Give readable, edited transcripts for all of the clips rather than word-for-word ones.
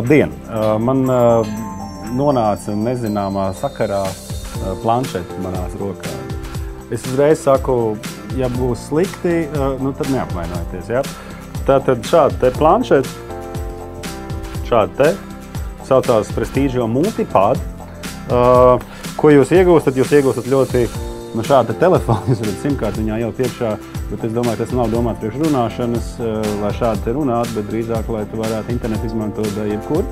Labdien! Man nonāca nezināmā sakarā planšeti manās rokās. Es uzreiz saku, ja būs slikti, nu tad neapvainojieties. Ja? Tātad šāda te planšeti, šāda te, saucās Prestigio Multipad. Ko jūs iegūstat? Jūs iegūstat ļoti šādu telefonu, jūs varat simkārt viņā jau iekšā, bet es domāju, tas nav domāts priekš runāšanas, lai šādi te runātu, bet drīzāk, lai tu varētu internetu izmantot jebkur.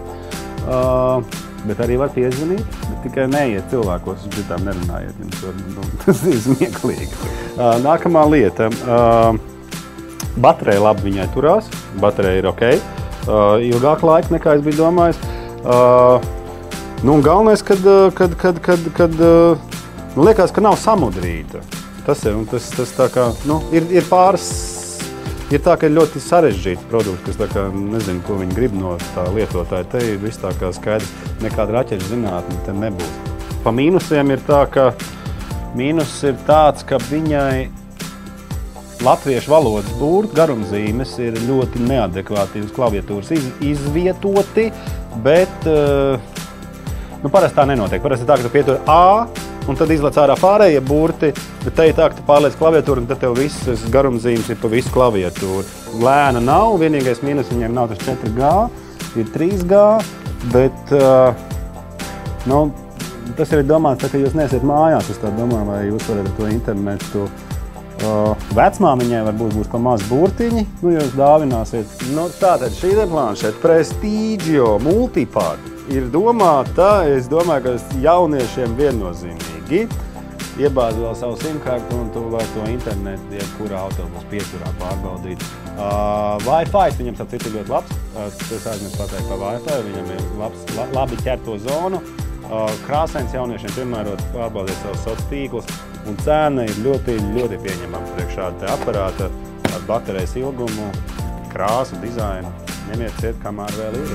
Bet arī var piezvanīt, bet tikai neiet cilvēkos, uz citām nerunājiet, tas ir smieklīgi. Nākamā lieta. Baterija labi viņai turās, baterija ir ok. Ilgāk laika nekā es biju domājis. Nu, un galvenais, kad liekas, ka nav samudrīta. Tas ir, un tas tā kā, nu, ir pāris, ir tā, ka ir ļoti sarežģīts produkts, kas tā kā nezinu, ko viņi grib no tā lietotāja. Te ir viss tā kā skaidrs, nekāda raķešu zinātne te nebūs. Pa mīnusiem ir tā, ka mīnus ir tāds, ka viņai latviešu valodas burtu garumzīmes ir ļoti neadekvāti uz klaviatūras izvietoti, bet nu, parasti tā nenotiek. Parasti tā, ka tu pietur A, un tad izlec ārā pārējie burti, bet te ir tā, ka tu pārliec klaviatūru, un tad tev visas garumzīmes ir pa visu klaviatūru. Lēna nav, vienīgais mīnus viņiem nav tas 4G, ir 3G, bet nu, tas ir domāts, tā, ka jūs neesiet mājās, es tā domāju, vai jūs varat to internetu. Vecmāmiņai varbūt būs pa maz burtiņi, nu jūs dāvināsiet. Nu, tātad šī te planšeta Prestigio Multipad ir domāta, es domāju, ka jauniešiem viennozīmīgi. Iebāzi vēl savu simkartu un tu vari to internetu jebkurā autobusu pieturā pārbaudīt. Wi-Fi viņam tāp citu ļoti labs. Es aizmirsu pateikt par Wi-Fi, viņam ir labi ķerto zonu. Krāsains jauniešiem piemērot, pārbaudiet savus sociālos tīklus, un cena ir ļoti, ļoti pieņemama priekš šāda te aparāta ar baterijas ilgumu, krāsu, dizainu. Ņemiet ciet, kamēr vēl ir.